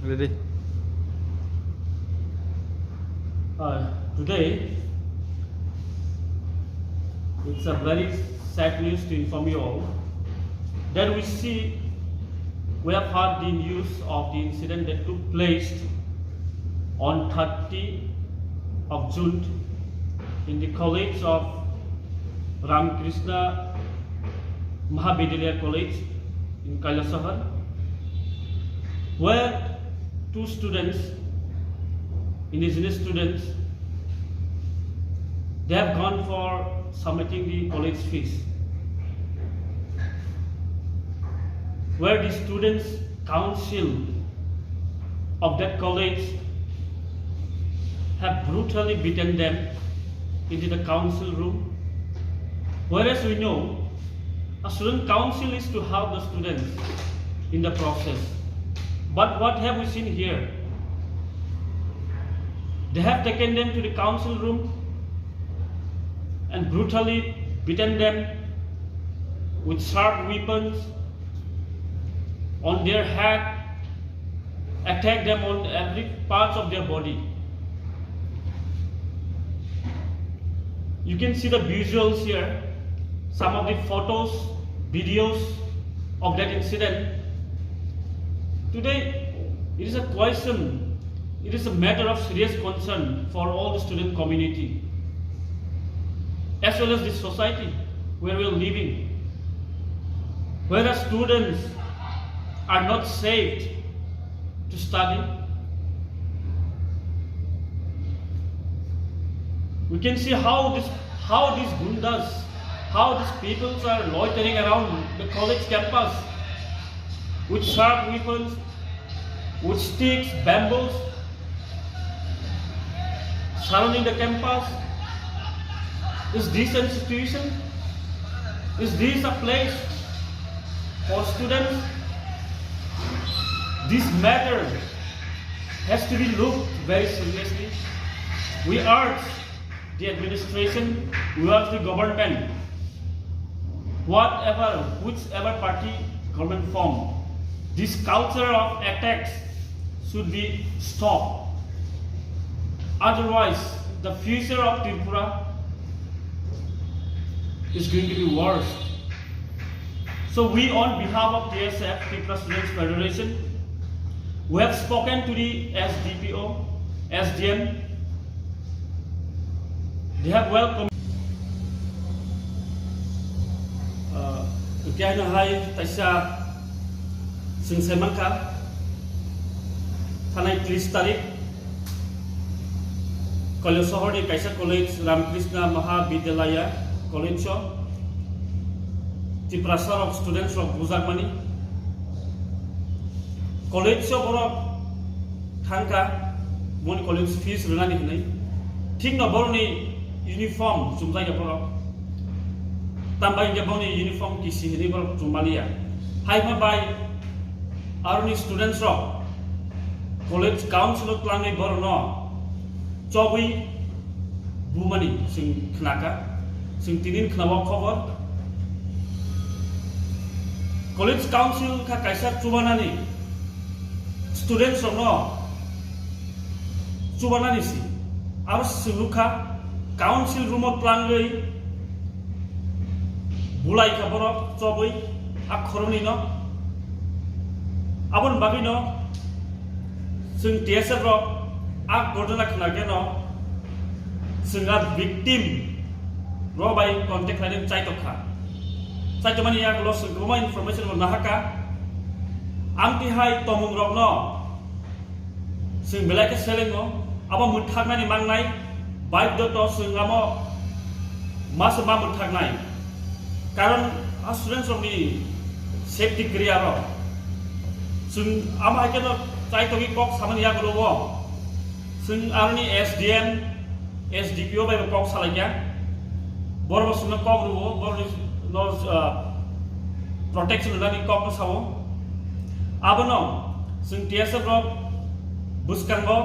Ready? Today, it's a very sad news to inform you all that we have heard the news of the incident that took place on 30th of June in the College of Ramakrishna Mahavidyalaya College in Koilasahar, where two students, indigenous students, they have gone for submitting the college fees, where the students' council of that college have brutally beaten them into the council room. Whereas we know a student council is to help the students in the process. But what have we seen here? They have taken them to the council room and brutally beaten them with sharp weapons on their head, attacked them on every part of their body. You can see the visuals here, some of the photos, videos of that incident. Today, it is a question, it is a matter of serious concern for all the student community, as well as the society where we are living, where the students are not safe to study. We can see how these gundas, how these people are loitering around the college campus with sharp weapons, with sticks, bamboos, surrounding the campus. Is this a situation? Is this a place for students? This matter has to be looked very seriously. We urge the administration, we urge the government, whichever party government form, this culture of attacks should be stopped. Otherwise, the future of Tripura is going to be worse. So we, on behalf of TSF, Tripura Students Federation, we have spoken to the SDPO, SDM. They have welcomed. Kaya na hay taisa singsemangka tanay 30 tarik Koilasahar di kaisa College Ramakrishna Mahavidyalaya College di prasar of students of Bujak mani college borok thangka moni college fees runani hinai thik no borni uniform jumjai ga borok tambah yang bawni uniform kisi ini borok jumalia hai ma bai aruni students rock college council planning borno chobi bumani sing khnaka sing tinin khnawak khobor college council ka kaisa chubanani students no chubanani si aro suluka council room of plan rei bulai ka borok choboi ak khoroni no abon bagi no sing TSF rok ak gordona khnage no singa victim Rogbai contact lain Tisakha. Saya cuma ni yang los semua information lo nahaka. Amti hai tomung rok no. Sing belai ke seleng no. Apa muthak na ni mang nai. Baik do to sing amo mas ma muthak nai. Karon students of ni safety kriya ro. Sing ama ke no cai to ki kok saman ya lo wo. Sing arni SDM SDPO bai kok salaya. Bor bos na kok ro bor no protection na ni kok sawo. Abono sing TSF ro buskan go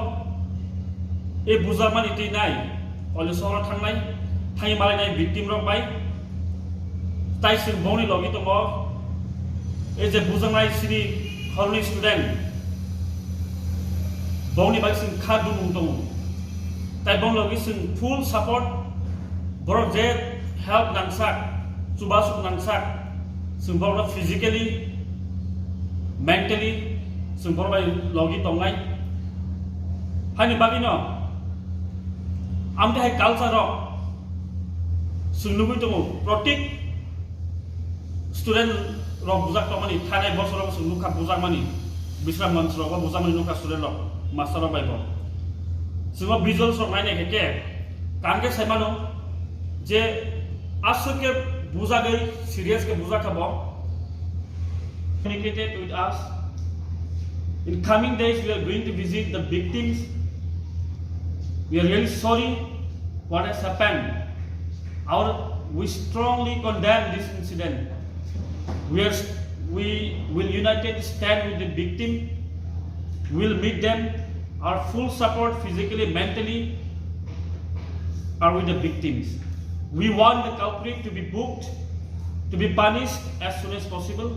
e buzaman iti nai Koilasahar thangnai thai malai nai victim rok bai tai sing boni logi to mo e je buzangai sini Khorang student bongni bai sing kha dung dong tai bong logi sing full support borok je help nangsak subasuk nangsak sing borok physically mentally sing borok bai logi tongai hani bagi no amte hai culture rok sing lugui tongo protik student rok bujak tomani thanai bosor rok sing lukha bujak mani bisram mansro rok bujak mani lukha student rok master rok bai bo singo visual sok nai ne ke kanke saimano je aske buja gai serious ke buja khabo communicated with us in coming days we are going to visit the victims. We are really sorry what has happened. We strongly condemn this incident. We will united stand with the victim. We will meet them. Our full support physically, mentally are with the victims. We want the culprit to be booked, to be punished as soon as possible.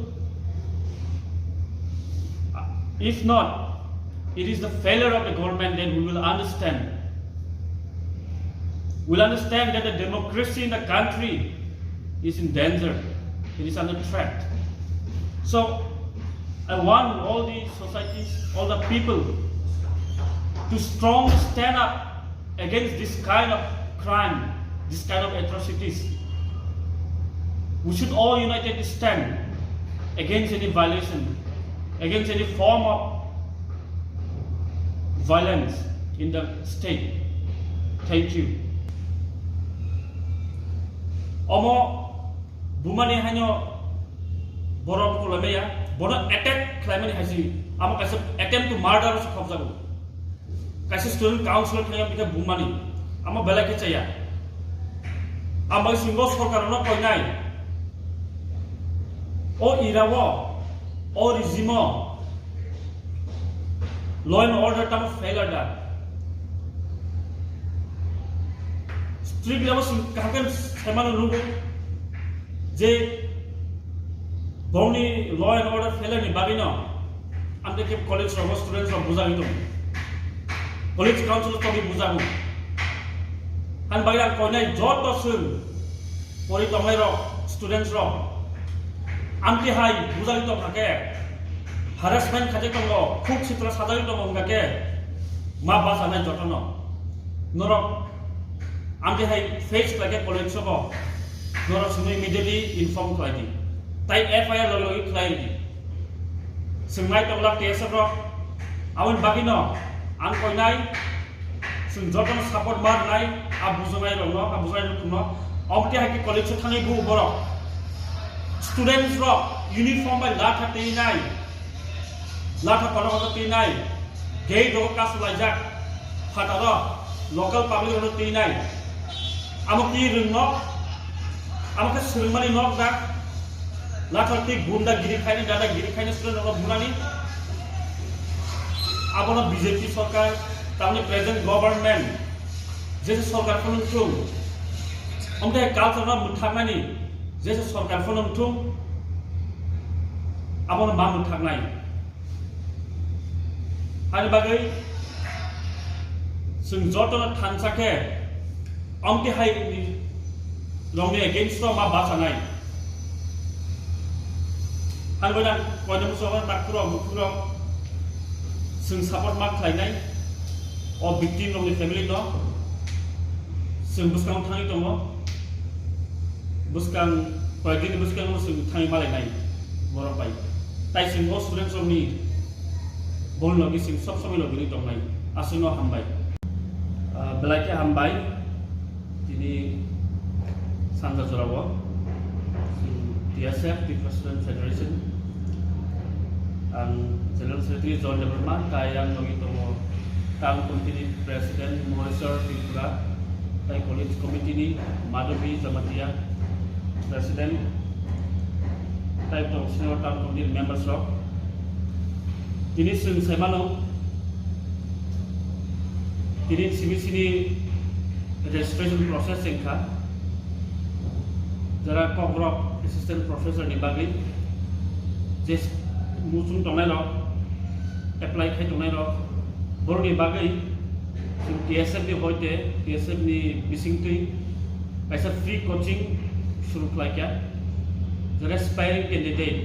If not, it is the failure of the government, then we will understand. We'll understand that the democracy in the country is in danger. It is under threat. So, I want all the societies, all the people to strongly stand up against this kind of crime, this kind of atrocities. We should all united stand against any violation, against any form of violence in the state. Thank you. Omo bumani hanyo borok kulameya bono attack klamani hasi amo kaise attempt to murder so khobjago kaise student councilor thaya bika bumani amo bela ke chaya amo singo sarkar no koinai o irawo o regime law and order tam failure da strict level kaken semano lugo je boni law and order failure ni bagino amte ke college ro students ro bujagi to college council to bi bujago han bagian koinai jot to sun pori tomai ro students ro amti hai bujagi to khake harassment khate to khuk sitra sadari to mongake ma basa nai jotono norok amti hai face lage college ko norok sunu immediately inform khlai tai FIR logi khlai di sungai to lak TSF ro awon bagino ang koinai sung joton support mar nai abuzangai ro no abuzai no amti hai ki college thangi bu boro students ro uniform by latha te nai latha kono te nai gate ro ka sulai jak phata ro local public ro te nai amo ki rung no amo ka surmani nok dak latha ti gunda giri khaini dada giri khaini student ro bunani abono BJP sarkar tamni present government je sarkar phone chung amte culture ro muthaknani je sarkar phone chung abono ma muthaknai ani bagai sung jotona thansake amte hai longni against ma basanai han bana kodam sowan takuro mukuro sung support ma khlainai o victim longni family no sung buskang thangi tongo buskang koidin buskang sung thangi malai nai borok bai tai sung o students longni bol logi sing sob sobi logi tongai asino hambai belake hambai tini sangga jorawo TSF di President Federation ang General Secretary John Deverman kayang logi tomo tang committee President Moisor Tripura tai college committee ni Madhavi Jamatia President tai to senior tang committee members ro ini sung semano ini sini registration process singka jara kogrok assistant professor ni bagi just musung tongai lo apply khai tongai lo boroni bagai TSF ni hoite TSF ni bisingtui kaisa free coaching shuru khlaikya jare aspiring candidate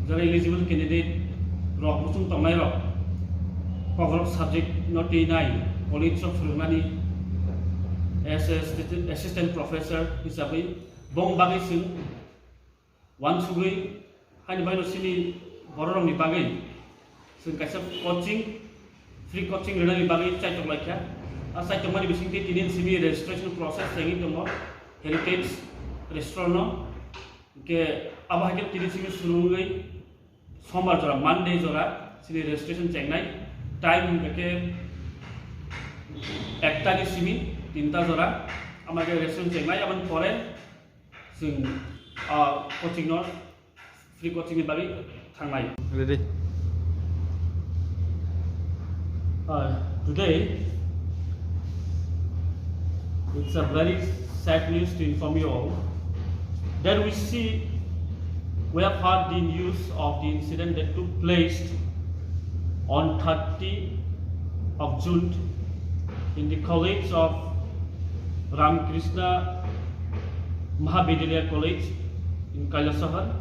jare eligible candidate rok busung tongnai rok cover subject not nai college of Rogbai as assistant professor hisabai bong bagai sing wan sugui hani baino sini bororong ni bagai sing kaisa coaching free coaching rena ni bagai chaitok laikya asai tomani bisingti tinin simi registration process sengi tomo heritage restaurant no ke abahake tinin simi surungai sombar jora monday jora sini registration chengnai time ke ekta ni simi tinta jora amage registration chengnai aban pore sing coaching no free coaching ni bagai thangnai ready. Today, it's a very sad news to inform you all that we have heard the news of the incident that took place on 30th of June in the College of Ramakrishna Mahavidyalaya College in Koilasahar,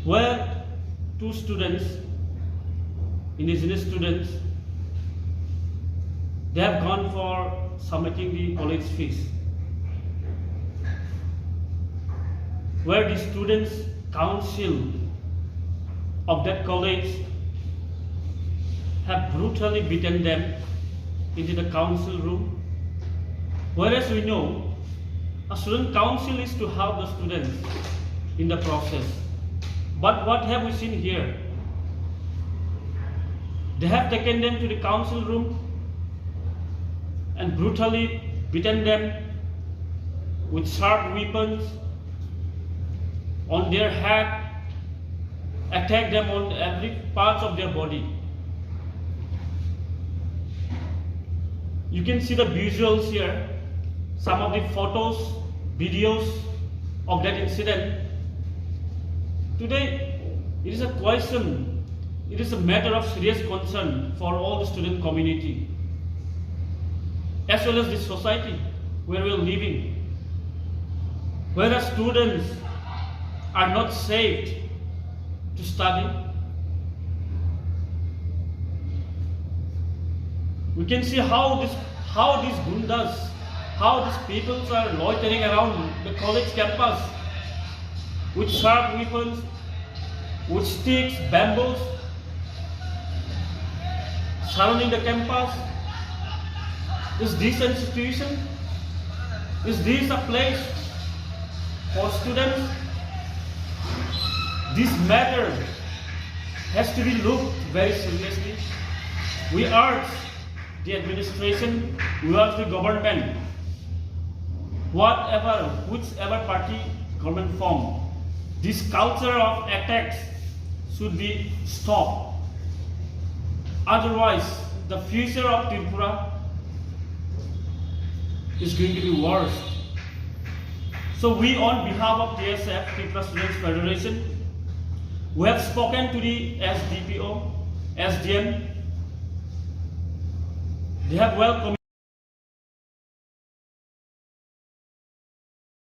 where two students, indigenous students, they have gone for submitting the college fees, where the students council of that college have brutally beaten them into the council room, whereas we know a student council is to help the students in the process. But what have we seen here? They have taken them to the council room and brutally beaten them with sharp weapons on their head, attacked them on every part of their body. You can see the visuals here, some of the photos, videos of that incident. Today, it is a question. It is a matter of serious concern for all the student community, as well as the society where we are living, where the students are not safe to study. We can see how these gundas, how these people are loitering around the college campus with sharp weapons, with sticks, bamboos, surrounding the campus. Is this a situation? Is this a place for students? This matter has to be looked very seriously. We urge the administration, we urge the government, whichever party government form, this culture of attacks should be stopped. Otherwise, the future of Tripura is going to be worse. So we, on behalf of TSF, Tripura Students Federation, we have spoken to the SDPO, SDM. They have welcomed